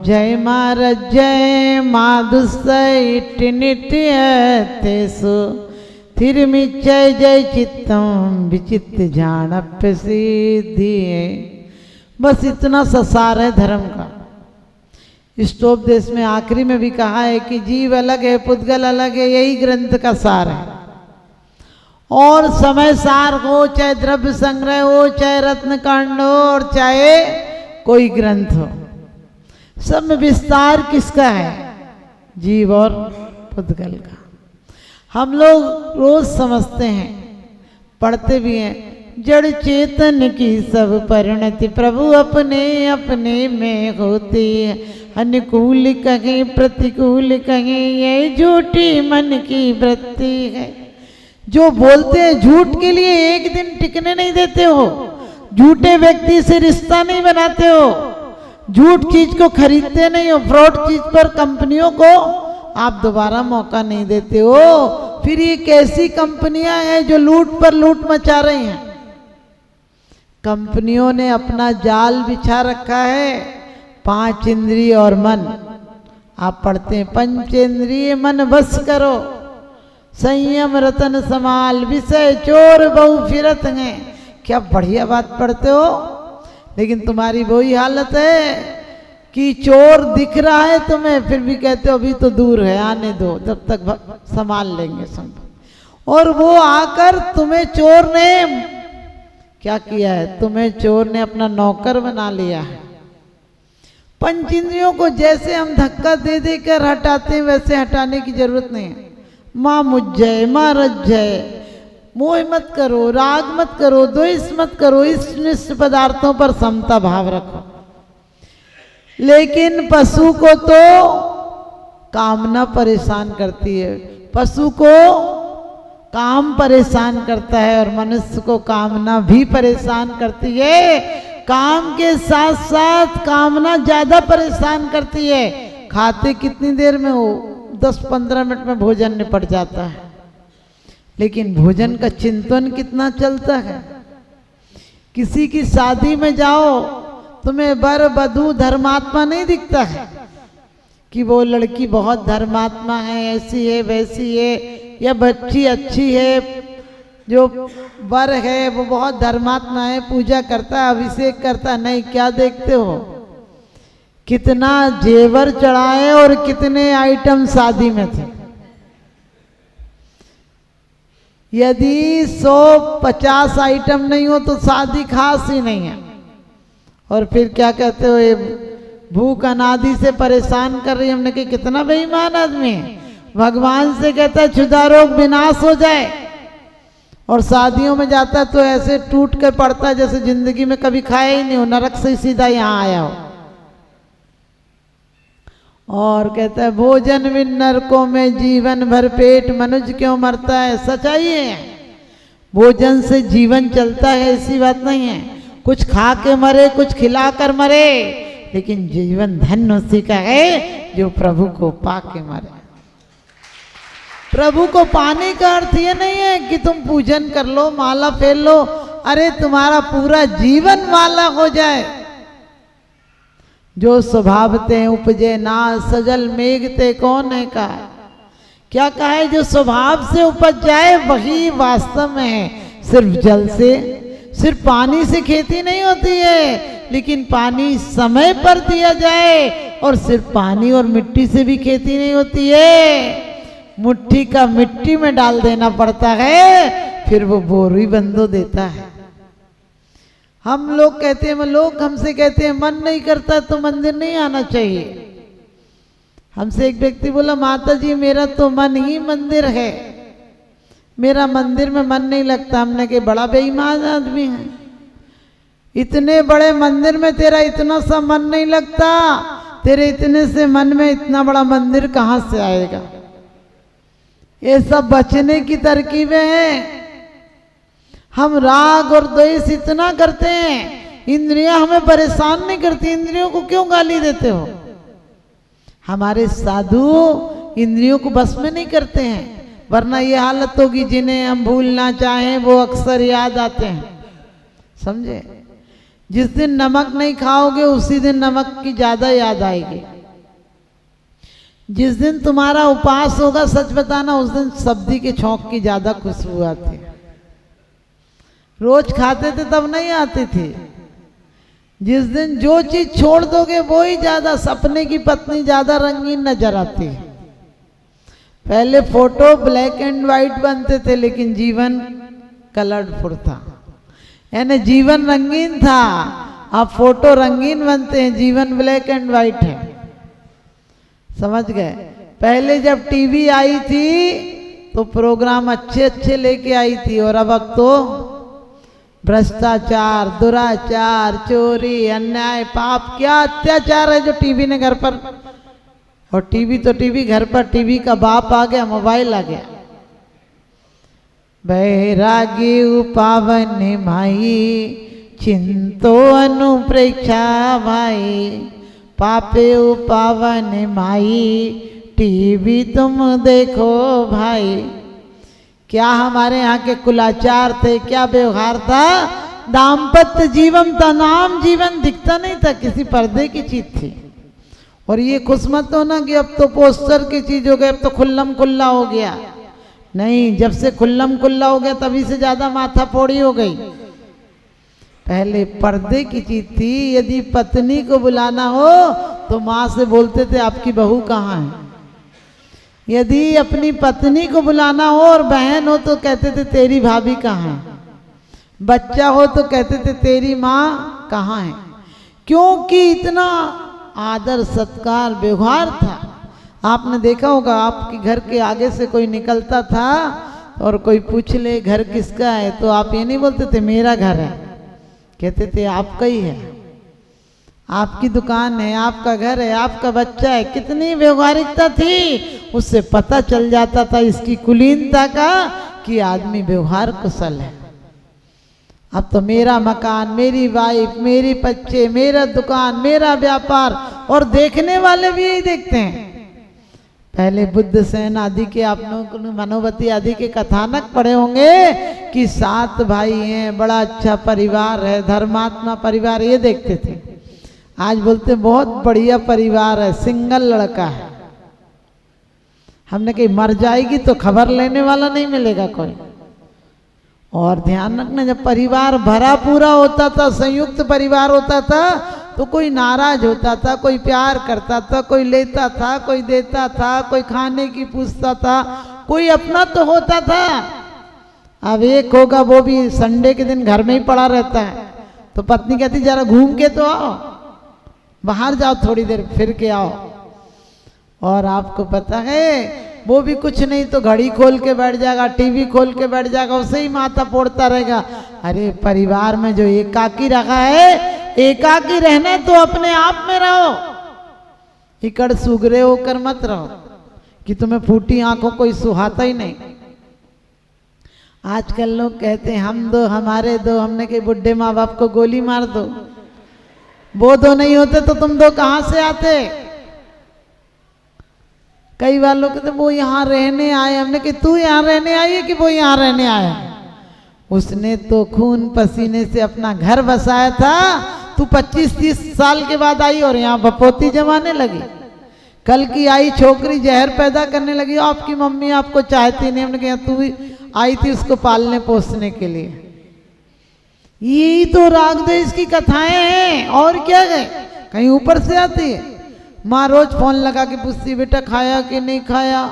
जय मारज जय माधुसैटिनित्यतेषु थिरमिच्चय जय चित्तम विचित्त जानप्य सिद्धि। बस इतना सा सार है धर्म का। इष्टोपदेश में आखिरी में भी कहा है कि जीव अलग है, पुद्गल अलग है, यही ग्रंथ का सार है। और समय सार हो, चाहे द्रव्य संग्रह हो, चाहे रत्न कांड हो, और चाहे कोई ग्रंथ हो, सब में विस्तार किसका है? जीव और पुद्गल का। हम लोग रोज समझते हैं, पढ़ते भी हैं, जड़ चेतन की सब परिणति प्रभु अपने अपने में होती है। अनुकूल कहें प्रतिकूल कहें, ये झूठी मन की वृत्ति है। जो बोलते हैं झूठ के लिए एक दिन टिकने नहीं देते हो, झूठे व्यक्ति से रिश्ता नहीं बनाते हो, झूठ चीज को खरीदते नहीं हो, फ्रॉड चीज पर कंपनियों को आप दोबारा मौका नहीं देते हो। फिर ये कैसी कंपनियां हैं जो लूट पर लूट मचा रही हैं? कंपनियों ने अपना जाल बिछा रखा है, 5 इंद्रिय और मन। आप पढ़ते हैं पंचेंद्रिय मन बस करो, संयम रतन समाल, विषय चोर बहु फिरत हैं। क्या बढ़िया बात पढ़ते हो, लेकिन तुम्हारी वही हालत है कि चोर दिख रहा है तुम्हें, फिर भी कहते हो अभी तो दूर है, आने दो, जब तक संभाल लेंगे सब। और वो आकर तुम्हें चोर ने क्या किया है? तुम्हें चोर ने अपना नौकर बना लिया है। पंच इंद्रियों को जैसे हम धक्का दे देकर हटाते हैं, वैसे हटाने की जरूरत नहीं है। माँ मुझ्जय माँ रज्जय, मोह मत करो, राग मत करो, द्वेष मत करो, इष्ट निष्ट पदार्थों पर समता भाव रखो। लेकिन पशु को तो कामना परेशान करती है, पशु को काम परेशान करता है, और मनुष्य को कामना भी परेशान करती है। काम के साथ साथ कामना ज्यादा परेशान करती है। खाते कितनी देर में हो? 10-15 मिनट में भोजन निपट जाता है, लेकिन भोजन का चिंतन कितना चलता है। किसी की शादी में जाओ, तुम्हें वर वधू धर्मात्मा नहीं दिखता है कि वो लड़की बहुत धर्मात्मा है, ऐसी है वैसी है, या बच्ची अच्छी है, जो वर है वो बहुत धर्मात्मा है, पूजा करता है, अभिषेक करता है। नहीं, क्या देखते हो? कितना जेवर चढ़ाए और कितने आइटम शादी में थे। यदि 150 आइटम नहीं हो तो शादी खास ही नहीं है। और फिर क्या कहते हो, ये भूख अनादि से परेशान कर रही। हमने कहा कितना बेईमान आदमी है, भगवान से कहता है क्षुधा रोग विनाश हो जाए, और शादियों में जाता है तो ऐसे टूट कर पड़ता है जैसे जिंदगी में कभी खाया ही नहीं हो, नरक से सीधा यहाँ आया हो। और कहता है भोजन बिन नरकों में जीवन भर पेट मनुष्य क्यों मरता है। सच्चाई है, भोजन से जीवन चलता है, ऐसी बात नहीं है। कुछ खा के मरे, कुछ खिला कर मरे, लेकिन जीवन धन्य उसी का है जो प्रभु को पा के मरे। प्रभु को पाने का अर्थ ये नहीं है कि तुम पूजन कर लो, माला फेर लो, अरे तुम्हारा पूरा जीवन माला हो जाए। जो स्वभावते उपजे ना सजल मेघते कौन है का। क्या कहा है? जो स्वभाव से उपज जाए वही वास्तव में है। सिर्फ जल से, सिर्फ पानी से खेती नहीं होती है, लेकिन पानी समय पर दिया जाए। और सिर्फ पानी और मिट्टी से भी खेती नहीं होती है, मुट्ठी का मिट्टी में डाल देना पड़ता है, फिर वो बोरी बंदो देता है। हम लोग कहते हैं, लोग हमसे कहते हैं मन नहीं करता तो मंदिर नहीं आना चाहिए। हमसे एक व्यक्ति बोला, माता जी मेरा तो मन ही मंदिर है, मेरा मंदिर में मन नहीं लगता। हमने कहा बड़ा बेईमान आदमी है, इतने बड़े मंदिर में तेरा इतना सा मन नहीं लगता, तेरे इतने से मन में इतना बड़ा मंदिर कहाँ से आएगा? ये सब बचने की तरकीबें हैं। हम राग और द्वेष इतना करते हैं, इंद्रियां हमें परेशान नहीं करती। इंद्रियों को क्यों गाली देते हो? हमारे साधु इंद्रियों को बस में नहीं करते हैं, वरना ये हालत होगी जिन्हें हम भूलना चाहें वो अक्सर याद आते हैं। समझे? जिस दिन नमक नहीं खाओगे उसी दिन नमक की ज्यादा याद आएगी। जिस दिन तुम्हारा उपास होगा, सच बताना, उस दिन सब्जी के छौंक की ज्यादा खुशबू आती है। रोज खाते थे तब नहीं आती थी। जिस दिन जो चीज छोड़ दोगे वो ही ज्यादा, सपने की पत्नी ज्यादा रंगीन नजर आती है। पहले फोटो ब्लैक एंड व्हाइट बनते थे, लेकिन जीवन कलरफुल था, यानी जीवन रंगीन था। अब फोटो रंगीन बनते हैं, जीवन ब्लैक एंड व्हाइट है। समझ गए? पहले जब टीवी आई थी तो प्रोग्राम अच्छे अच्छे लेके आई थी, और अब तो भ्रष्टाचार, दुराचार, चोरी, अन्याय, पाप, क्या अत्याचार है जो टीवी ने घर पर। और टीवी तो टीवी, घर पर टीवी का बाप आ गया, मोबाइल आ गया। बैरागी पावन माई चिंतो अनुप्रेक्षा भाई, पापे पावन माई टीवी तुम देखो भाई। क्या हमारे यहाँ के कुलाचार थे, क्या व्यवहार था। दाम्पत्य जीवन था, नाम जीवन दिखता नहीं था, किसी पर्दे की चीज थी। और ये खुश मत होना कि अब तो पोस्टर की चीज हो गई, अब तो खुल्लम खुल्ला हो गया। नहीं, जब से खुल्लम खुल्ला हो गया तभी से ज्यादा माथा फोड़ी हो गई। पहले पर्दे की चीज थी। यदि पत्नी को बुलाना हो तो माँ से बोलते थे आपकी बहू कहाँ है। यदि अपनी पत्नी को बुलाना हो और बहन हो तो कहते थे तेरी भाभी कहाँ है। बच्चा हो तो कहते थे तेरी माँ कहाँ है। क्योंकि इतना आदर सत्कार व्यवहार था। आपने देखा होगा, आपके घर के आगे से कोई निकलता था और कोई पूछ ले घर किसका है, तो आप ये नहीं बोलते थे मेरा घर है, कहते थे आपका ही है, आपकी दुकान है, आपका घर है, आपका बच्चा है। कितनी व्यवहारिकता थी, उससे पता चल जाता था इसकी कुलीनता का कि आदमी व्यवहार कुशल है। अब तो मेरा मकान, मेरी वाइफ, मेरी बच्चे, मेरा दुकान, मेरा व्यापार, और देखने वाले भी यही देखते हैं। पहले बुद्ध सेन आदि के, आप लोगों ने मनोवती आदि के कथानक पढ़े होंगे कि 7 भाई हैं, बड़ा अच्छा परिवार है, धर्मात्मा परिवार, ये देखते थे। आज बोलते बहुत बढ़िया परिवार है, सिंगल लड़का है। हमने कही मर जाएगी तो खबर लेने वाला नहीं मिलेगा कोई। और ध्यान रखना, जब परिवार भरा पूरा होता था, संयुक्त परिवार होता था, तो कोई नाराज होता था, कोई प्यार करता था, कोई लेता था, कोई देता था, कोई खाने की पूछता था, कोई अपना तो होता था। अब एक होगा वो भी संडे के दिन घर में ही पड़ा रहता है, तो पत्नी कहती जरा घूम के तो आओ, बाहर जाओ, थोड़ी देर फिर के आओ। और आपको पता है वो भी कुछ नहीं तो घड़ी खोल के बैठ जाएगा, टीवी खोल के बैठ जाएगा, उसे ही माथा फोड़ता रहेगा। अरे परिवार में जो एकाकी रखा है, एकाकी रहना तो अपने आप में रहो, इकड़ सुगरे होकर मत रहो कि तुम्हें फूटी आंखों कोई सुहाता ही नहीं। आजकल लोग कहते हैं हम दो हमारे दो, हमने कही बुढ़े माँ बाप को गोली मार दो, वो दो नहीं होते तो तुम दो कहां से आते। कई बार लोग कहते वो यहाँ रहने आए, हमने कहा तू यहाँ रहने आई है कि वो यहाँ रहने आया। उसने तो खून पसीने से अपना घर बसाया था, तू 25-30 साल के बाद आई और यहाँ बपोती जमाने लगी। कल की आई छोकरी जहर पैदा करने लगी, आपकी मम्मी आपको चाहती नहीं, हमने कहा तू आई थी उसको पालने पोसने के लिए। यही तो राग देश की कथाएं हैं, और क्या है, कहीं ऊपर से आती है। माँ रोज फोन लगा के पूछती बेटा खाया कि नहीं खाया।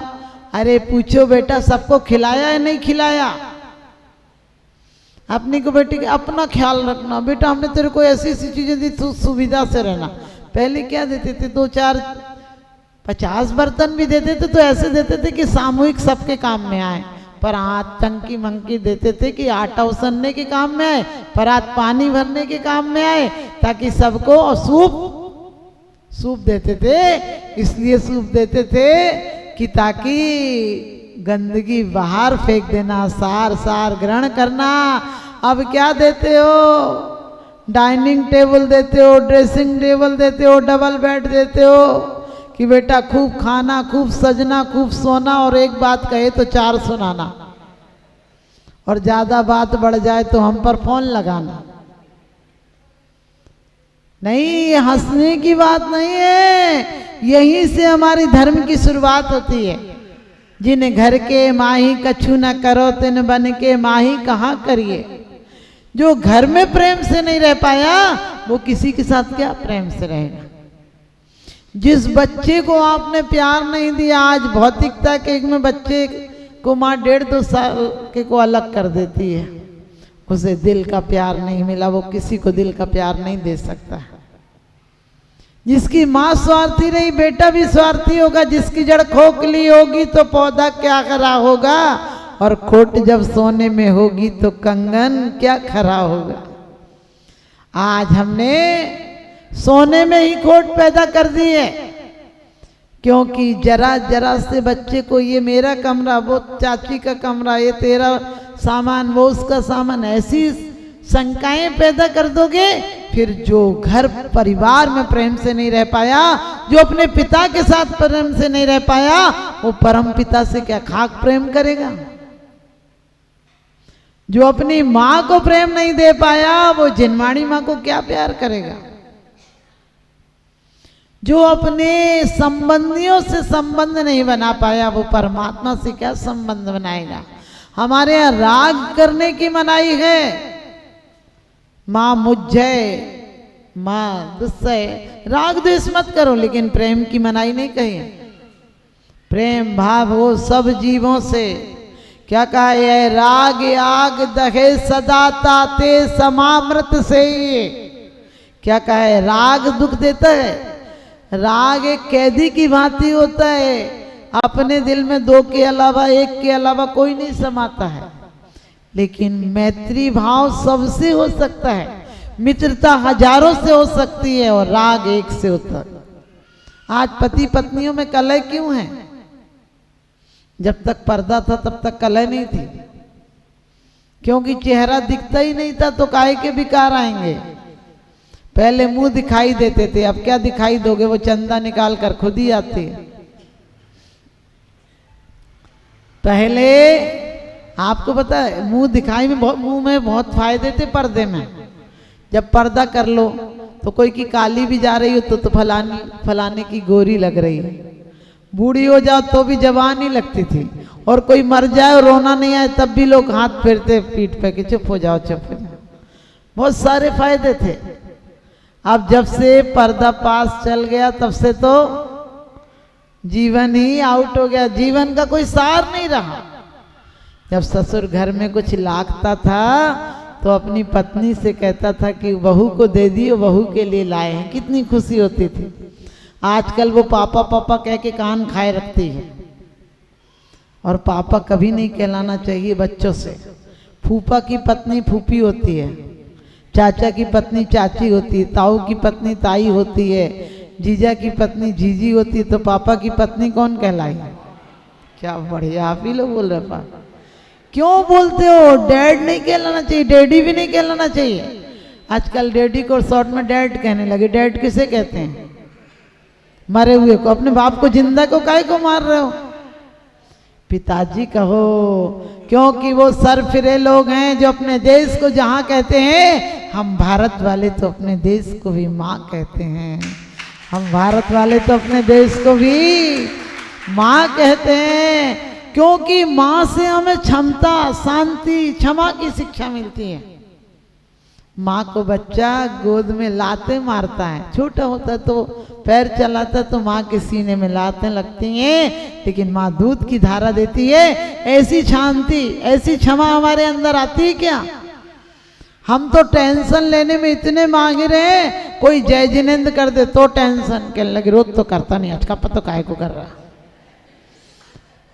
अरे पूछो बेटा सबको खिलाया है नहीं खिलाया। अपनी को बेटी के अपना ख्याल रखना, बेटा हमने तेरे को ऐसी ऐसी चीजें दी, तू सुविधा से रहना। पहले क्या देते थे, 2-4-50 बर्तन भी देते थे तो ऐसे देते थे कि सामूहिक सबके काम में आए। पर हाथ टंकी मंकी देते थे कि आटा उसनने के काम में आए, पर हाथ पानी भरने के काम में आए, ताकि सबको। और सूप देते थे, इसलिए सूप देते थे कि ताकि गंदगी बाहर फेंक देना, सार सार ग्रहण करना। अब क्या देते हो, डाइनिंग टेबल देते हो, ड्रेसिंग टेबल देते हो, डबल बेड देते हो कि बेटा खूब खाना, खूब सजना, खूब सोना, और एक बात कहे तो 4 सुनाना, और ज्यादा बात बढ़ जाए तो हम पर फोन लगाना। नहीं, ये हंसने की बात नहीं है, यहीं से हमारी धर्म की शुरुआत होती है। जिन घर के माही कछु न करो तिन बन के माही कहाँ करिए। जो घर में प्रेम से नहीं रह पाया वो किसी के साथ क्या प्रेम से रहेगा। जिस बच्चे को आपने प्यार नहीं दिया, आज भौतिकता के एक में बच्चे को माँ 1.5-2 साल के को अलग कर देती है, उसे दिल का प्यार नहीं मिला, वो किसी को दिल का प्यार नहीं दे सकता। जिसकी माँ स्वार्थी रही बेटा भी स्वार्थी होगा। जिसकी जड़ खोखली होगी तो पौधा क्या खरा होगा, और खोट जब सोने में होगी तो कंगन क्या खरा होगा। आज हमने सोने में ही खोट पैदा कर दी है, क्योंकि जरा जरा से बच्चे को ये मेरा कमरा, वो चाची का कमरा, ये तेरा सामान, वो उसका सामान, ऐसी शंकाएं पैदा कर दोगे, फिर जो घर परिवार में प्रेम से नहीं रह पाया, जो अपने पिता के साथ प्रेम से नहीं रह पाया, वो परम पिता से क्या खाक प्रेम करेगा। जो अपनी माँ को प्रेम नहीं दे पाया, वो जिनवाणी माँ को क्या प्यार करेगा। जो अपने संबंधियों से संबंध नहीं बना पाया, वो परमात्मा से क्या संबंध बनाएगा। हमारे यहाँ राग करने की मनाही है। माँ मुझे, माँ दुस्सय, राग द्वेष मत करो, लेकिन प्रेम की मनाही नहीं कही। प्रेम भाव हो सब जीवों से। क्या कहा है, राग आग दहे सदा ताते समामृत से। क्या कहा है, राग दुख देता है। राग एक कैदी की भांति होता है, अपने दिल में 2 के अलावा 1 के अलावा कोई नहीं समाता है। लेकिन मैत्री भाव सबसे हो सकता है, मित्रता हजारों से हो सकती है, और राग एक से होता है। आज पति पत्नियों में कलह क्यों है? जब तक पर्दा था तब तक कलह नहीं थी, क्योंकि चेहरा दिखता ही नहीं था, तो काहे के विकार आएंगे। पहले मुंह दिखाई देते थे, अब क्या दिखाई दोगे, वो चंदा निकाल कर खुद ही आती है। पहले आपको पता है मुंह दिखाई में मुंह में बहुत फायदे थे पर्दे में। जब पर्दा कर लो तो कोई की काली भी जा रही हो तो फलाने की गोरी लग रही है। बूढ़ी हो जाओ तो भी जवान ही लगती थी, और कोई मर जाए और रोना नहीं आए तब भी लोग हाथ फेरते पीठ पे कि चुप हो जाओ चुप हो जाओ। बहुत सारे फायदे थे। अब जब से पर्दा पास चल गया तब से तो जीवन ही आउट हो गया, जीवन का कोई सार नहीं रहा। जब ससुर घर में कुछ लाखता था तो अपनी पत्नी से कहता था कि बहू को दे दियो, बहू के लिए लाए हैं, कितनी खुशी होती थी। आजकल वो पापा पापा कह के कान खाए रखती है, और पापा कभी नहीं कहलाना चाहिए बच्चों से। फूफा की पत्नी फूफी होती है, चाचा की पत्नी चाची होती है, ताऊ की पत्नी ताई होती है, जीजा की पत्नी जीजी होती है, तो पापा की पत्नी कौन कहलाई? क्या बढ़िया, आप ही लोग बोल रहे पापा। क्यों बोलते हो? डैड नहीं कहलाना चाहिए, डैडी भी नहीं कहलाना चाहिए। आजकल डैडी को शॉर्ट में डैड कहने लगे। डैड किसे कहते हैं? मरे हुए को। अपने बाप को जिंदा को काहे को मार रहे हो? पिताजी कहो, क्योंकि वो सरफिरे लोग हैं जो अपने देश को जहां कहते हैं। हम भारत वाले तो अपने देश को भी माँ कहते हैं। हम भारत वाले तो अपने देश को भी माँ कहते हैं, क्योंकि माँ से हमें क्षमता, शांति, क्षमा की शिक्षा मिलती है। माँ को बच्चा गोद में लाते मारता है, छोटा होता है तो पैर चलाता है तो माँ के सीने में लाते लगती हैं, लेकिन माँ दूध की धारा देती है। ऐसी शांति, ऐसी क्षमा हमारे अंदर आती है क्या? हम तो टेंशन लेने में इतने माहिर हैं, कोई जय जिनेंद्र कर दे तो टेंशन कहने लगे, रोज तो करता नहीं, आज का पता काहे को कर रहा,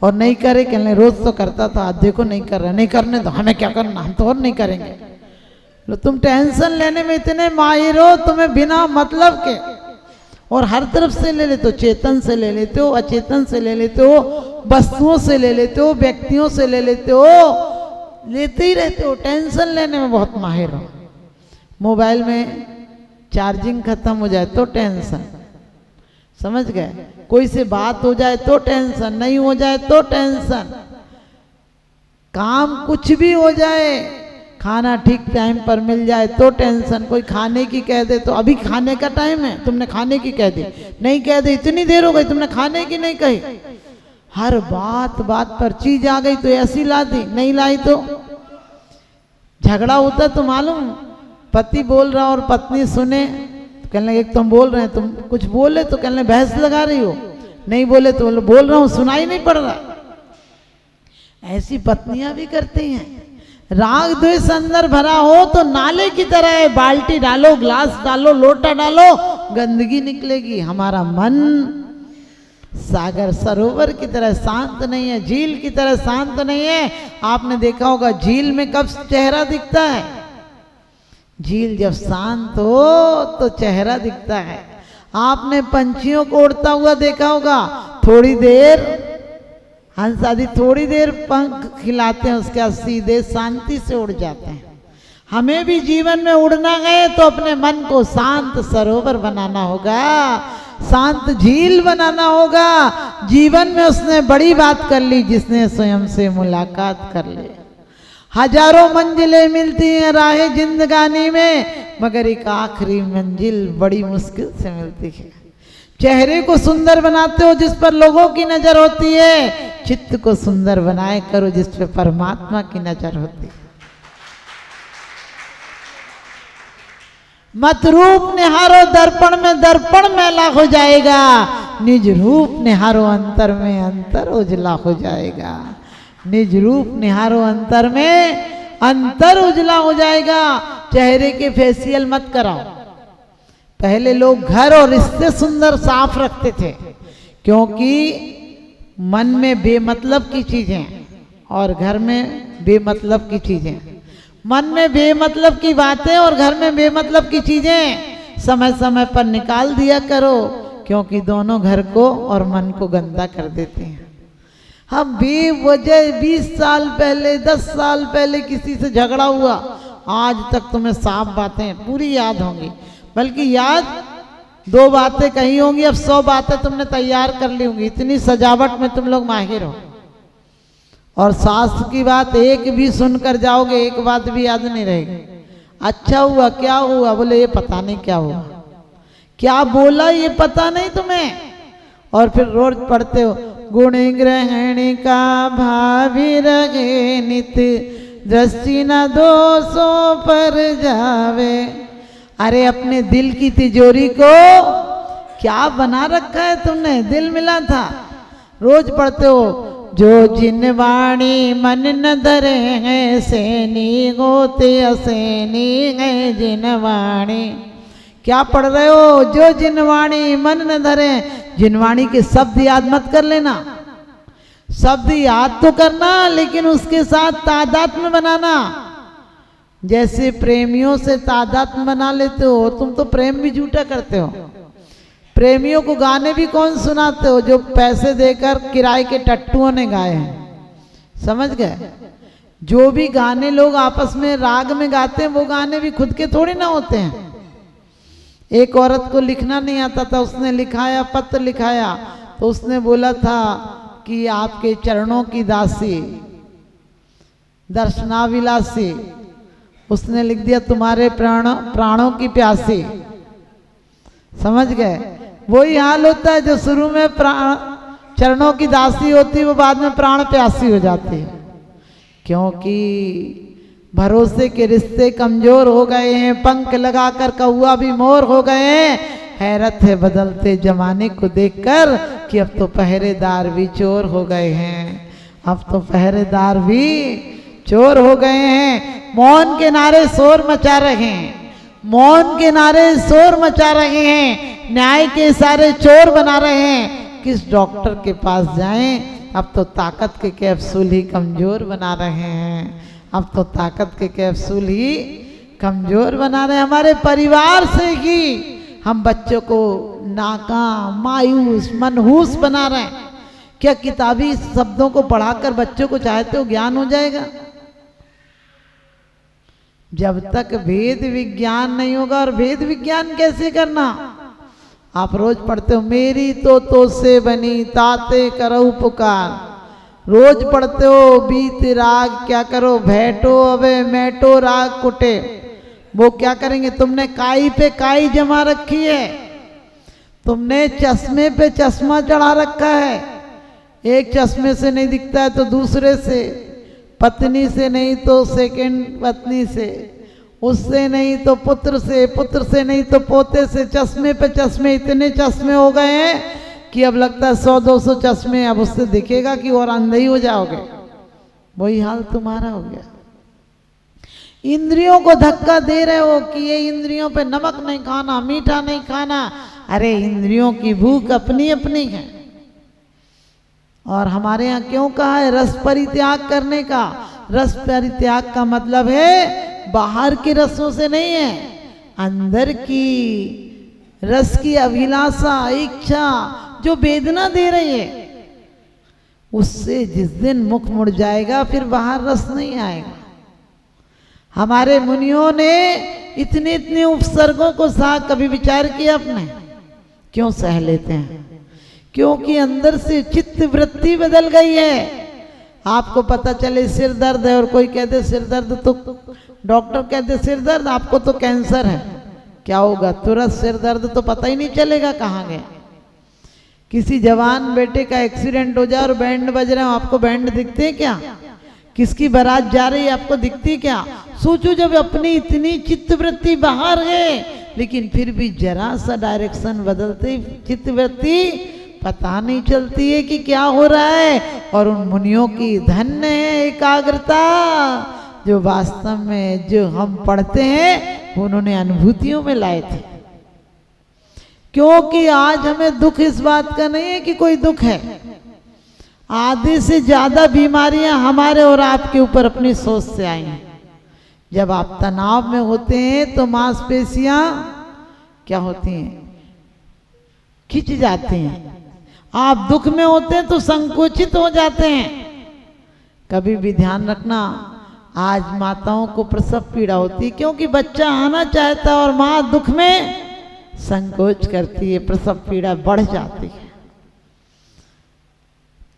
और नहीं करे कहने रोज तो करता था, आज देखो नहीं कर रहा, नहीं करने तो हमें क्या करना, हम तो और नहीं करेंगे। तो तुम टेंशन लेने में इतने माहिर हो, तुम्हें बिना मतलब के और हर तरफ से ले लेते हो, चेतन से ले लेते हो, अचेतन से ले लेते हो, वस्तुओं से ले लेते हो, व्यक्तियों से ले लेते हो, लेते ही रहते हो। टेंशन लेने में बहुत माहिर हो। मोबाइल में चार्जिंग खत्म हो जाए तो टेंशन, समझ गए? कोई से बात हो जाए तो टेंशन, नहीं हो जाए तो टेंशन, काम कुछ भी हो जाए खाना ठीक टाइम पर मिल जाए तो टेंशन, कोई खाने की कह दे तो अभी खाने का टाइम है, तुमने खाने की कह दी, नहीं कह दी, इतनी देर हो गई तुमने खाने की नहीं कही। हर बात बात पर चीज आ गई तो ऐसी ला दी, नहीं लाई तो झगड़ा होता। तो मालूम, पति बोल रहा और पत्नी सुने तो कहने लगे, एक तुम बोल रहे हैं, तुम कुछ बोले तो कहने बहस लगा रही हो, नहीं बोले तो बोल रहा हूं सुनाई नहीं पड़ रहा। ऐसी पत्नियां भी करती हैं। राग द्वेष अंदर भरा हो तो नाले की तरह है, बाल्टी डालो, ग्लास डालो, लोटा डालो, गंदगी निकलेगी। हमारा मन सागर सरोवर की तरह शांत नहीं है, झील की तरह शांत नहीं है। आपने देखा होगा झील में कब चेहरा दिखता है? झील जब शांत हो तो चेहरा दिखता है। आपने पंछियों को उड़ता हुआ देखा होगा, थोड़ी देर हंस आदि थोड़ी देर पंख खिलाते हैं, उसके बाद सीधे शांति से उड़ जाते हैं। हमें भी जीवन में उड़ना है तो अपने मन को शांत सरोवर बनाना होगा, शांत झील बनाना होगा। जीवन में उसने बड़ी बात कर ली जिसने स्वयं से मुलाकात कर ली। हजारों मंजिलें मिलती हैं राहे जिंदगानी में, मगर एक आखिरी मंजिल बड़ी मुश्किल से मिलती है। चेहरे को सुंदर बनाते हो जिस पर लोगों की नजर होती है, चित्त को सुंदर बनाए करो जिस पर परमात्मा की नजर होती है। मत रूप निहारो दर्पण में, दर्पण मैला हो जाएगा। निज रूप निहारो अंतर में, अंतर उजला हो जाएगा। निज रूप निहारो अंतर में, अंतर उजला हो जाएगा। चेहरे के फेशियल मत कराओ। पहले लोग घर और रिश्ते सुंदर साफ रखते थे, क्योंकि मन में बेमतलब की चीजें और घर में बेमतलब की चीजें, मन में बेमतलब की बातें और घर में बेमतलब की चीजें समय समय पर निकाल दिया करो, क्योंकि दोनों घर को और मन को गंदा कर देते हैं। हम बेवजह 20 साल पहले 10 साल पहले किसी से झगड़ा हुआ, आज तक तुम्हें साफ बातें पूरी याद होंगी, बल्कि याद 2 बातें कही होंगी, अब 100 बातें तुमने तैयार कर ली होंगी। इतनी सजावट में तुम लोग माहिर हो। और शास्त्र की बात एक भी सुनकर जाओगे, एक बात भी याद नहीं रहेगी। अच्छा हुआ, क्या हुआ, बोले ये पता नहीं क्या हुआ, क्या बोला ये पता नहीं तुम्हें। और फिर रोज पढ़ते हो, गुण ग्रहण का भावी रहे नित, दृष्टि न दोषों पर जावे। अरे अपने दिल की तिजोरी को क्या बना रखा है तुमने? दिल मिला था। रोज पढ़ते हो, जो जिन वाणी मन न धरे हैं, सैनी होते असैनी है जिन वाणी। क्या पढ़ रहे हो? जो जिन वाणी मन न धरे। जिन वाणी के शब्द याद मत कर लेना, शब्द याद तो करना, लेकिन उसके साथ तादात्म्य बनाना। जैसे प्रेमियों से तादात्म्य बना लेते हो, तुम तो प्रेम भी झूठा करते हो। प्रेमियों को गाने भी कौन सुनाते हो? जो पैसे देकर किराए के टट्टुओं ने गाए हैं, समझ गए? जो भी गाने लोग आपस में राग में गाते हैं, वो गाने भी खुद के थोड़ी ना होते हैं। एक औरत को लिखना नहीं आता था, उसने लिखाया, पत्र लिखाया, तो उसने बोला था कि आपके चरणों की दासी, दर्शनाभिलाषी। उसने लिख दिया तुम्हारे प्राणों की प्यासी। समझ गए? वही हाल होता है, जो शुरू में चरणों की दासी होती है, वो बाद में प्राण प्यासी हो जाती है। क्योंकि भरोसे के रिश्ते कमजोर हो गए हैं, पंख लगाकर कौआ भी मोर हो गए हैं। हैरत है बदलते जमाने को देखकर कि अब तो पहरेदार भी चोर हो गए हैं, अब तो पहरेदार भी चोर हो गए हैं। मौन के नारे शोर मचा रहे हैं, मौन के नारे शोर मचा रहे हैं, न्याय के सारे चोर बना रहे हैं। किस डॉक्टर के पास जाएं? अब तो ताकत के कैप्सूल ही कमजोर बना रहे हैं, अब तो ताकत के कैप्सूल ही कमजोर बना रहे हैं। हमारे परिवार से ही हम बच्चों को नाकाम, मायूस, मनहूस बना रहे हैं। क्या किताबी शब्दों को पढ़ाकर बच्चों को चाहते हो ज्ञान हो जाएगा? जब तक भेद विज्ञान नहीं होगा, और भेद विज्ञान कैसे करना? आप रोज पढ़ते हो, मेरी तो से बनी ताते करऊ पुकार, रोज पढ़ते हो बीत राग क्या करो भेटो अबे मैटो राग कुटे। वो क्या करेंगे, तुमने काई पे काई जमा रखी है, तुमने चश्मे पे चश्मा चढ़ा रखा है। एक चश्मे से नहीं दिखता है तो दूसरे से, पत्नी से नहीं तो सेकंड पत्नी से, उससे नहीं तो पुत्र से, पुत्र से नहीं तो पोते से, चश्मे पे चश्मे, इतने चश्मे हो गए हैं कि अब लगता है 100-200 चश्मे, अब उससे दिखेगा कि और अंधे ही हो जाओगे। वही हाल तुम्हारा हो गया। इंद्रियों को धक्का दे रहे हो कि ये इंद्रियों पे नमक नहीं खाना, मीठा नहीं खाना। अरे इंद्रियों की भूख अपनी अपनी है। और हमारे यहाँ क्यों कहा है रस परित्याग करने का? रस परित्याग का मतलब है बाहर के रसों से नहीं है, अंदर की रस की अभिलाषा, इच्छा जो वेदना दे रही है, उससे जिस दिन मुख मुड़ जाएगा फिर बाहर रस नहीं आएगा। हमारे मुनियों ने इतने इतने उपसर्गों को सह, कभी विचार किया आपने? क्यों सह लेते हैं? क्योंकि अंदर से चित्त वृत्ति बदल गई है। आपको पता चले सिर दर्द है और कोई कहते सिर दर्द, तो डॉक्टर कहते सिर दर्द, आपको तो कैंसर है, क्या होगा? तुरंत सिर दर्द तो पता ही नहीं चलेगा कहाँ गया। किसी जवान बेटे का एक्सीडेंट हो जाए और बैंड बज रहे हो, आपको बैंड दिखते हैं क्या? किसकी बारात जा रही है आपको दिखती क्या? सोचो जब अपनी इतनी चित्तवृत्ति बाहर है, लेकिन फिर भी जरा सा डायरेक्शन बदलते चित्तवृत्ति पता नहीं चलती है कि क्या हो रहा है। और उन मुनियों की धन्य है एकाग्रता, जो वास्तव में जो हम पढ़ते हैं उन्होंने अनुभूतियों में लाए थे। क्योंकि आज हमें दुख इस बात का नहीं है कि कोई दुख है, आधे से ज्यादा बीमारियां हमारे और आपके ऊपर अपनी सोच से आई हैं। जब आप तनाव में होते हैं तो मांसपेशियां क्या होती हैं? खिंच जाती हैं। आप दुख में होते हैं तो संकुचित हो जाते हैं। कभी भी ध्यान रखना, आज माताओं को प्रसव पीड़ा होती है क्योंकि बच्चा आना चाहता है और माँ दुख में संकोच करती है, प्रसव पीड़ा बढ़ जाती है।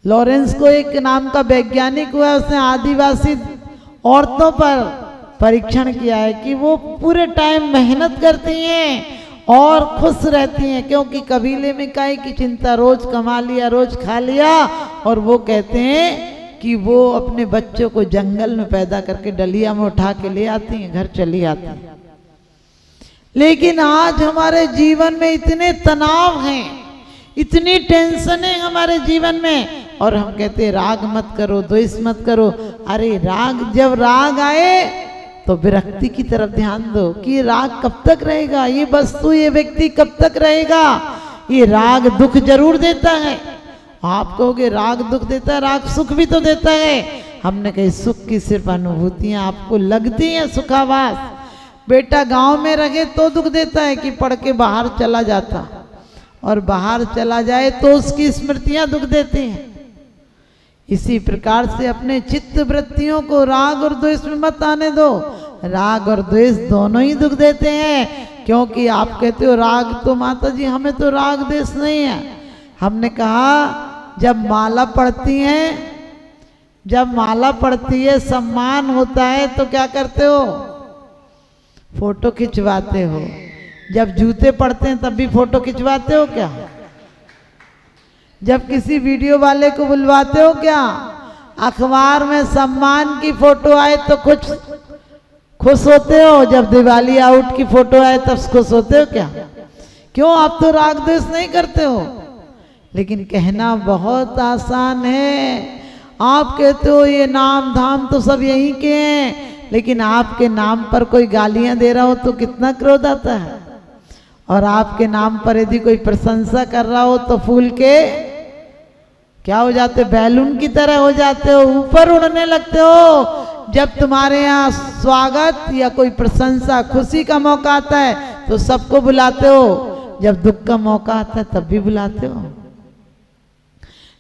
लॉरेंस को एक नाम का वैज्ञानिक हुआ, उसने आदिवासी औरतों पर परीक्षण किया है कि वो पूरे टाइम मेहनत करती हैं और खुश रहती हैं, क्योंकि कबीले में काहे की चिंता, रोज कमा लिया रोज खा लिया। और वो कहते हैं कि वो अपने बच्चों को जंगल में पैदा करके डलिया में उठा के ले आती हैं, घर चली आती हैं। लेकिन आज हमारे जीवन में इतने तनाव हैं, इतनी टेंशन है हमारे जीवन में, और हम कहते हैं राग मत करो, द्वेष मत करो। अरे राग, जब राग आए तो विरक्ति की तरफ ध्यान दो कि राग कब तक रहेगा, ये वस्तु ये व्यक्ति कब तक रहेगा। ये राग दुख जरूर देता है, आप कहोगे राग दुख देता है, राग सुख भी तो देता है। हमने कही सुख की सिर्फ अनुभूतियां आपको लगती हैं, सुखावास। बेटा गांव में रहे तो दुख देता है कि पढ़ के बाहर चला जाता, और बाहर चला जाए तो उसकी स्मृतियां दुख देती हैं। इसी प्रकार से अपने चित्त वृत्तियों को राग और द्वेष में मत आने दो। राग और द्वेष दोनों ही दुख देते हैं। क्योंकि आप कहते हो राग, तो माता जी हमें तो राग द्वेष नहीं है। हमने कहा जब माला पढ़ती हैं, जब माला पढ़ती है, सम्मान होता है तो क्या करते हो? फोटो खिंचवाते हो। जब जूते पढ़ते हैं तब भी फोटो खिंचवाते हो क्या? जब किसी वीडियो वाले को बुलवाते हो क्या? अखबार में सम्मान की फोटो आए तो कुछ खुश होते हो, जब दिवाली आउट की फोटो आए तब खुश होते हो क्या? क्यों? आप तो राग द्वेष नहीं करते हो। लेकिन कहना बहुत आसान है। आप कहते हो ये नाम धाम तो सब यहीं के हैं, लेकिन आपके नाम पर कोई गालियां दे रहा हो तो कितना क्रोध आता है। और आपके नाम पर यदि कोई प्रशंसा कर रहा हो तो फूल के क्या हो जाते? बैलून की तरह हो जाते हो, ऊपर उड़ने लगते हो। जब तुम्हारे यहाँ स्वागत या कोई प्रशंसा, खुशी का मौका आता है तो सबको बुलाते हो, जब दुख का मौका आता है तब भी बुलाते हो।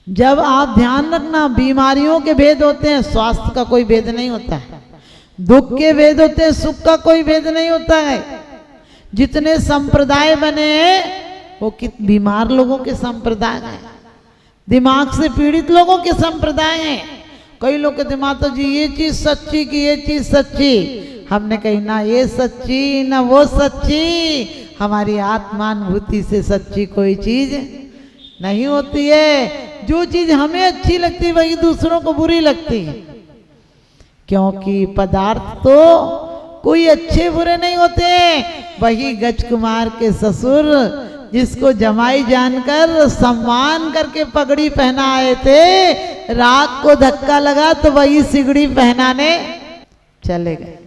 जब आप ध्यान रखना, बीमारियों के भेद होते हैं, स्वास्थ्य का कोई भेद नहीं होता है। दुख के भेद होते हैं, सुख का कोई भेद नहीं होता है। जितने संप्रदाय बने हैं वो बीमार लोगों के संप्रदाय हैं। दिमाग से पीड़ित लोगों के संप्रदाय हैं। कई लोग कहते माता जी ये चीज सच्ची की ये चीज सच्ची। हमने कही ना ये सच्ची ना वो सच्ची, हमारी आत्मानुभूति से सच्ची कोई चीज नहीं होती है। जो चीज हमें अच्छी लगती है वही दूसरों को बुरी लगती है, क्योंकि पदार्थ तो कोई अच्छे बुरे नहीं होते। वही गज कुमार के ससुर जिसको जमाई जानकर सम्मान करके पगड़ी पहनाए थे, राग को धक्का लगा तो वही सिगड़ी पहनाने चले गए।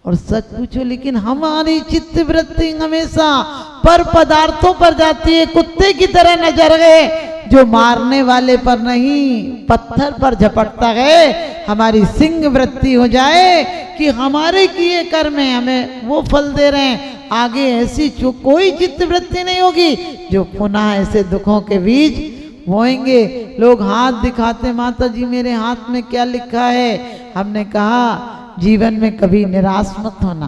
और सच पूछो लेकिन हमारी चित्त वृत्ति हमेशा पर पदार्थों पर जाती है। कुत्ते की तरह नजर गए जो मारने वाले पर नहीं पत्थर पर झपटता है। हमारी सिंह वृत्ति हो जाए कि हमारे किए कर्म में हमें वो फल दे रहे हैं। आगे ऐसी कोई चित्त वृत्ति नहीं होगी जो पुनः ऐसे दुखों के बीज बोएंगे। लोग हाथ दिखाते माता जी मेरे हाथ में क्या लिखा है। हमने कहा जीवन में कभी निराश मत होना,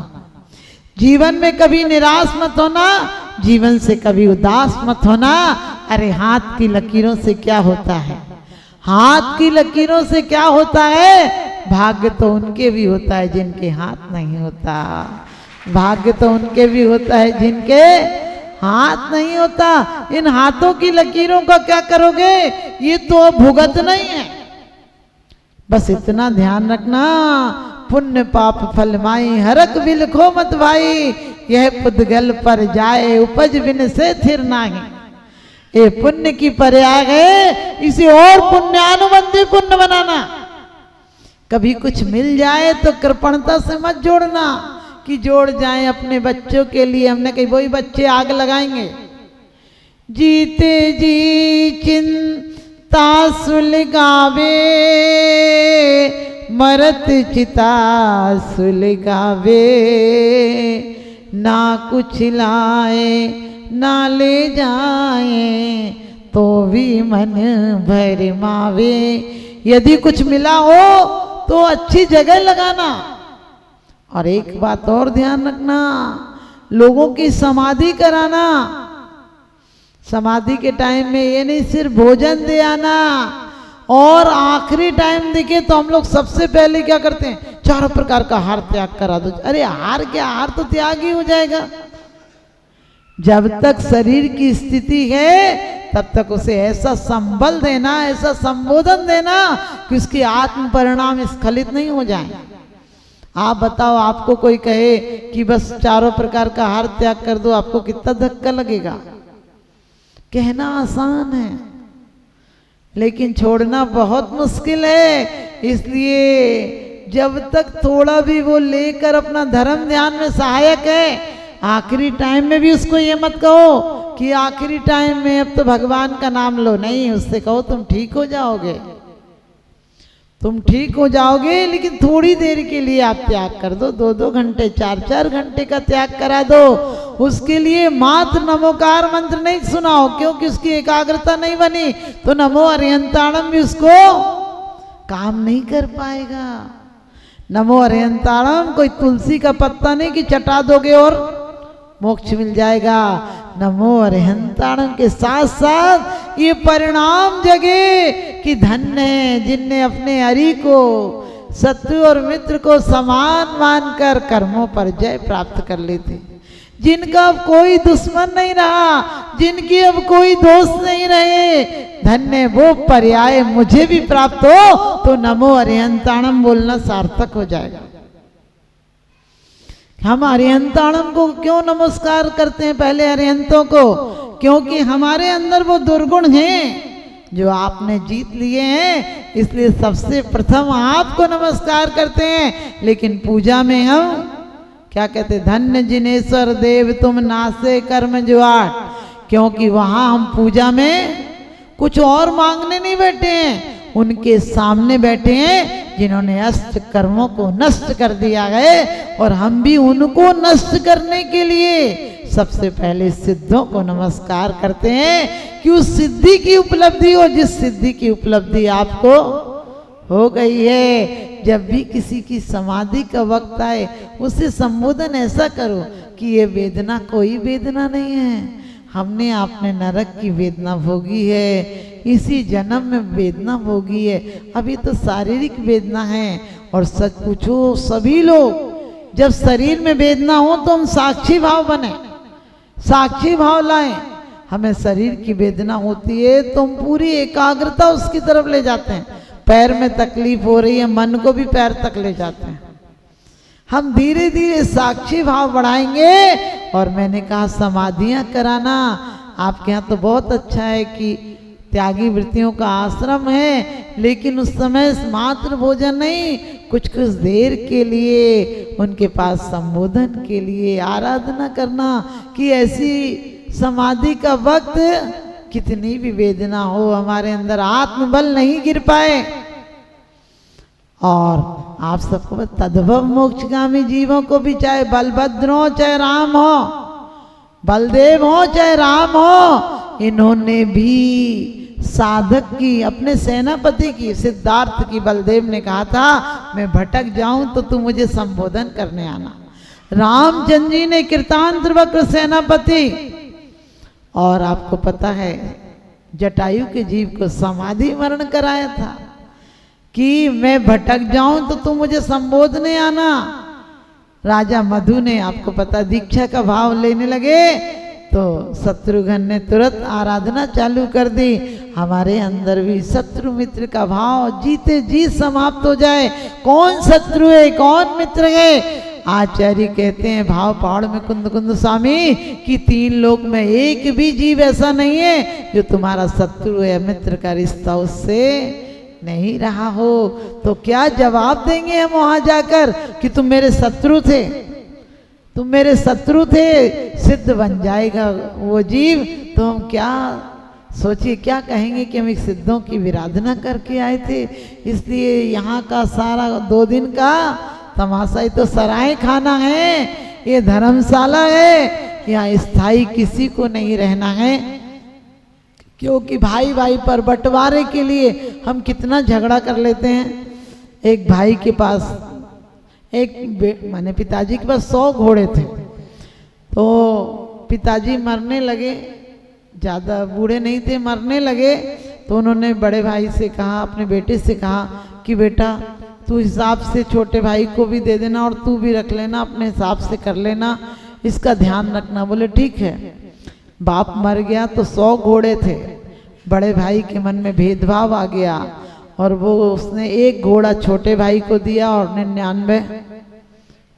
जीवन में कभी निराश मत होना, जीवन से कभी उदास मत होना। अरे हाथ की लकीरों से क्या होता है, हाथ की लकीरों से क्या होता है। भाग्य तो उनके भी होता है जिनके हाथ नहीं होता, भाग्य तो उनके भी होता है जिनके हाथ नहीं होता। इन हाथों की लकीरों का क्या करोगे, ये तो भुगत नहीं है। बस इतना ध्यान रखना, पुण्य पाप फल माई हरक बिलखो मत भाई। यह पुद्गल पर जाए उपज बिन से थिर नाही। ये पुण्य की प्रयाग है, इसे और पुण्यानुबंधी पुण्य बनाना। कभी कुछ मिल जाए तो कृपणता से मत जोड़ना कि जोड़ जाए अपने बच्चों के लिए। हमने कही वही बच्चे आग लगाएंगे। जीते जी चिंता सुलगावे, मरत चिता सुलगावे। ना कुछ लाए ना ले जाए तो भी मन भरमावे। यदि कुछ मिला हो तो अच्छी जगह लगाना। और एक बात और ध्यान रखना, लोगों की समाधि कराना। समाधि के टाइम में ये नहीं सिर्फ भोजन दे आना, और आखिरी टाइम दिखे तो हम लोग सबसे पहले क्या करते हैं, चारों प्रकार का हार त्याग करा दो। अरे हार क्या, हार तो त्याग ही हो जाएगा। जब तक शरीर की स्थिति है तब तक उसे ऐसा संबल देना, ऐसा संबोधन देना कि उसकी आत्म परिणाम स्खलित नहीं हो जाए। आप बताओ, आपको कोई कहे कि बस चारों प्रकार का हार त्याग कर दो, आपको कितना धक्का लगेगा। कहना आसान है लेकिन छोड़ना बहुत मुश्किल है। इसलिए जब तक थोड़ा भी वो लेकर अपना धर्म ध्यान में सहायक है, आखिरी टाइम में भी उसको ये मत कहो कि आखिरी टाइम में अब तो भगवान का नाम लो। नहीं, उससे कहो तुम ठीक हो जाओगे, तुम ठीक हो जाओगे, लेकिन थोड़ी देर के लिए आप त्याग कर दो। 2-2 घंटे 4-4 घंटे का त्याग करा दो। उसके लिए मात्र नमोकार मंत्र नहीं सुनाओ, क्योंकि उसकी एकाग्रता नहीं बनी तो नमो अरिहंताणम भी उसको काम नहीं कर पाएगा। नमो अरिहंताणम कोई तुलसी का पत्ता नहीं कि चटा दोगे और मोक्ष मिल जाएगा। नमो अरिहंताणम के साथ साथ ये परिणाम जगे कि धन्य है जिनने अपने हरि को, शत्रु और मित्र को समान मानकर कर्मों पर जय प्राप्त कर ली थी। जिनका अब कोई दुश्मन नहीं रहा, जिनकी अब कोई दोस्त नहीं रहे, धन्य वो पर्याय मुझे भी प्राप्त हो तो नमो अरिहंताणम बोलना सार्थक हो जाएगा। हम अरिहंताणम को क्यों नमस्कार करते हैं पहले अरिहंतों को? क्योंकि हमारे अंदर वो दुर्गुण हैं जो आपने जीत लिए हैं, इसलिए सबसे प्रथम आपको नमस्कार करते हैं। लेकिन पूजा में हम क्या कहते, धन्य जिनेश्वर देव तुम नासे कर्म जुआट। क्योंकि वहां हम पूजा में कुछ और मांगने नहीं बैठे हैं, उनके सामने बैठे हैं जिन्होंने अष्ट कर्मों को नष्ट कर दिया है। और हम भी उनको नष्ट करने के लिए सबसे पहले सिद्धों को नमस्कार करते हैं कि उस सिद्धि की उपलब्धि हो, जिस सिद्धि की उपलब्धि आपको हो गई है। जब भी किसी की समाधि का वक्त आए उसे संबोधन ऐसा करो कि ये वेदना कोई वेदना नहीं है, हमने आपने नरक की वेदना भोगी है, इसी जन्म में वेदना भोगी है। अभी तो शारीरिक वेदना है। और सच पूछो सभी लोग जब शरीर में वेदना हो तो हम साक्षी भाव बने, साक्षी भाव लाएं। हमें शरीर की वेदना होती है तो हम पूरी एकाग्रता उसकी तरफ ले जाते हैं। पैर में तकलीफ हो रही है, मन को भी पैर तक ले जाते हैं। हम धीरे धीरे साक्षी भाव बढ़ाएंगे। और मैंने कहा समाधियां कराना आपके यहाँ तो बहुत अच्छा है कि त्यागी वृत्तियों का आश्रम है, लेकिन उस समय मात्र भोजन नहीं, कुछ कुछ देर के लिए उनके पास संबोधन के लिए आराधना करना कि ऐसी समाधि का वक्त कितनी भी वेदना हो हमारे अंदर आत्मबल नहीं गिर पाए। और आप सबको तद्भव मोक्षगामी जीवों को भी चाहे बलभद्र हो चाहे राम हो, बलदेव हो चाहे राम हो, इन्होंने भी साधक की अपने सेनापति की सिद्धार्थ की बलदेव ने कहा था मैं भटक जाऊं तो तू मुझे संबोधन करने आना। रामचंद्र जी ने कृतांत्र सेनापति, और आपको पता है जटायु के जीव को समाधि मरण कराया था कि मैं भटक जाऊं तो तू मुझे संबोधने आना। राजा मधु ने आपको पता दीक्षा का भाव लेने लगे तो शत्रुघ्न ने तुरंत आराधना चालू कर दी। हमारे अंदर भी शत्रु मित्र का भाव जीते जी समाप्त हो जाए। कौन शत्रु है कौन मित्र है? आचार्य कहते हैं भाव पहाड़ में कुंद कुंद स्वामी कि 3 लोक में एक भी जीव ऐसा नहीं है जो तुम्हारा शत्रु है, मित्र का रिश्ता उससे नहीं रहा हो। तो क्या जवाब देंगे हम वहां जाकर कि तुम मेरे शत्रु थे, तुम मेरे शत्रु थे? सिद्ध बन जाएगा वो जीव तो हम क्या सोचिए क्या कहेंगे कि हम एक सिद्धों की विराधना करके आए थे। इसलिए यहाँ का सारा 2 दिन का तमाशा ही तो सराय खाना है, ये धर्मशाला है, यहाँ स्थायी किसी को नहीं रहना है। क्योंकि भाई भाई पर बंटवारे के लिए हम कितना झगड़ा कर लेते हैं। एक भाई के पास माने पिताजी के पास 100 घोड़े थे। तो पिताजी मरने लगे, ज़्यादा बूढ़े नहीं थे, मरने लगे। तो उन्होंने बड़े भाई से कहा, अपने बेटे से कहा कि बेटा तू हिसाब से छोटे भाई को भी दे देना और तू भी रख लेना, अपने हिसाब से कर लेना, इसका ध्यान रखना। बोले ठीक है। बाप मर गया तो 100 घोड़े थे। बड़े भाई के मन में भेदभाव आ गया और वो उसने 1 घोड़ा छोटे भाई को दिया और 99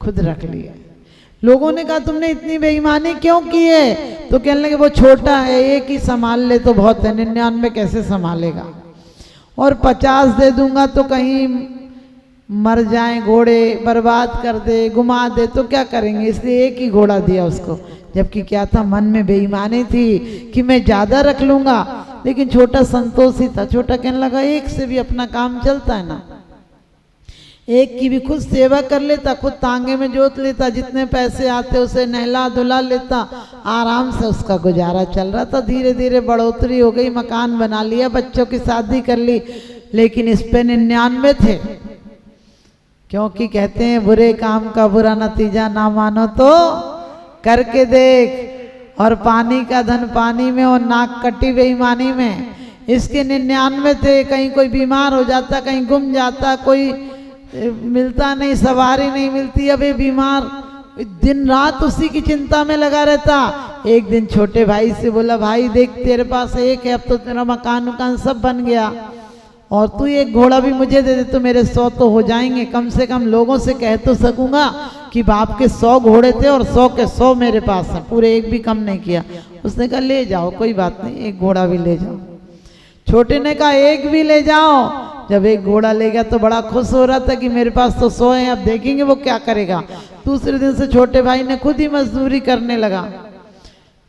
खुद रख लिए। लोगों ने कहा तुमने इतनी बेईमानी क्यों की है? तो कहने लगे वो छोटा है, 1 ही संभाल ले तो बहुत है, 99 कैसे संभालेगा? और 50 दे दूंगा तो कहीं मर जाए, घोड़े बर्बाद कर दे, घुमा दे तो क्या करेंगे? इसलिए 1 ही घोड़ा दिया उसको। जबकि क्या था, मन में बेईमानी थी कि मैं ज्यादा रख लूंगा, लेकिन छोटा संतोषी था। छोटा कहने लगा 1 से भी अपना काम चलता है ना, 1 की भी खुद सेवा कर लेता, खुद तांगे में जोत लेता, जितने पैसे आते उसे नहला धुला लेता, आराम से उसका गुजारा चल रहा था। धीरे धीरे बढ़ोतरी हो गई, मकान बना लिया, बच्चों की शादी कर ली, लेकिन इस पे 99 थे। क्योंकि कहते हैं बुरे काम का बुरा नतीजा ना मानो तो करके देख, और पानी का धन पानी में और नाक कटी बेईमानी में। इसके 99 थे, कहीं कोई बीमार हो जाता, कहीं गुम जाता, कोई मिलता नहीं, सवारी नहीं मिलती, अब ये बीमार, दिन रात उसी की चिंता में लगा रहता। एक दिन छोटे भाई से बोला भाई देख तेरे पास 1 है, अब तो तेरा मकान उकान सब बन गया और तू 1 घोड़ा भी मुझे दे दे तो मेरे 100 तो हो जाएंगे। कम से कम लोगों से कह तो सकूंगा कि बाप के 100 घोड़े थे और 100 के 100 मेरे पास हैं, पूरे 1 भी कम नहीं किया। उसने कहा ले जाओ कोई बात नहीं, 1 घोड़ा भी ले जाओ। छोटे ने कहा 1 भी ले जाओ। जब 1 घोड़ा ले गया तो बड़ा खुश हो रहा था कि मेरे पास तो 100 है, अब देखेंगे वो क्या करेगा। दूसरे दिन से छोटे भाई ने खुद ही मजदूरी करने लगा।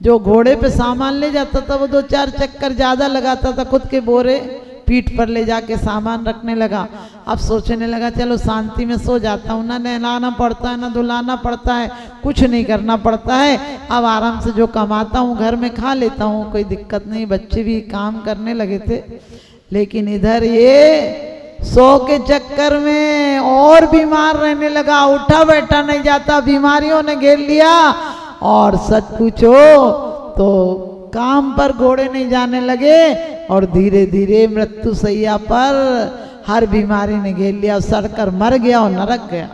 जो घोड़े पे सामान ले जाता था वो 2-4 चक्कर ज्यादा लगाता था, खुद के बोरे पीठ पर ले जाके सामान रखने लगा। अब सोचने लगा चलो शांति में सो जाता हूँ, ना नहलाना पड़ता है ना धुलाना पड़ता है, कुछ नहीं करना पड़ता है, अब आराम से जो कमाता हूँ घर में खा लेता हूँ, कोई दिक्कत नहीं। बच्चे भी काम करने लगे थे, लेकिन इधर ये 100 के चक्कर में और बीमार रहने लगा, उठा बैठा नहीं जाता, बीमारियों ने घेर लिया। और सच पूछो तो काम पर घोड़े नहीं जाने लगे, और धीरे धीरे मृत्यु सैया पर हर बीमारी ने घेर लिया, सड़कर मर गया और नरक गया।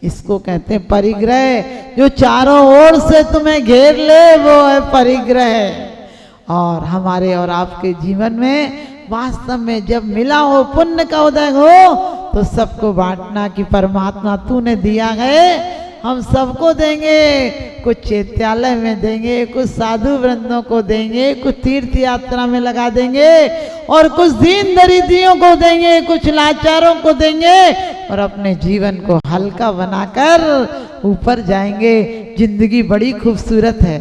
इसको कहते हैं परिग्रह। जो चारों ओर से तुम्हें घेर ले वो है परिग्रह। और हमारे और आपके जीवन में वास्तव में जब मिला हो, पुण्य का उदय हो, तो सबको बांटना कि परमात्मा तूने दिया है, हम सबको देंगे। कुछ चैत्यालय में देंगे, कुछ साधु वृंदों को देंगे, कुछ तीर्थ यात्रा में लगा देंगे, और कुछ दीन दरिद्रियों को देंगे, कुछ लाचारों को देंगे, और अपने जीवन को हल्का बनाकर ऊपर जाएंगे। जिंदगी बड़ी खूबसूरत है,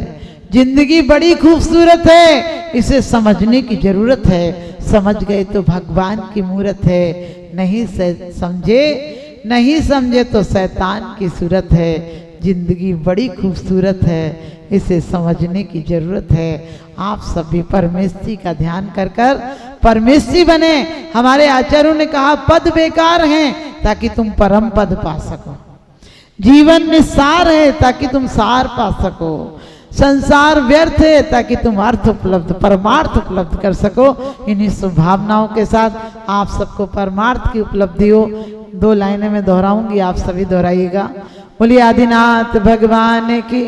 जिंदगी बड़ी खूबसूरत है, इसे समझने की जरूरत है। समझ गए तो भगवान की मूरत है, नहीं समझे तो शैतान की सूरत है। जिंदगी बड़ी खूबसूरत है, इसे समझने की जरूरत है। आप सभी परमेश्वरी का ध्यान कर कर परमेश्वरी बने। हमारे आचार्यों ने कहा पद बेकार हैं ताकि तुम परम पद पा सको, जीवन निस्सार है ताकि तुम सार पा सको, संसार व्यर्थ है ताकि तुम अर्थ उपलब्ध, परमार्थ उपलब्ध कर सको। इन्हीं शुभभावनाओं के साथ आप सबको परमार्थ की उपलब्धि हो। 2 लाइनें में दोहराऊंगी, आप सभी दोहराइएगा। बोलिए आदिनाथ भगवान की।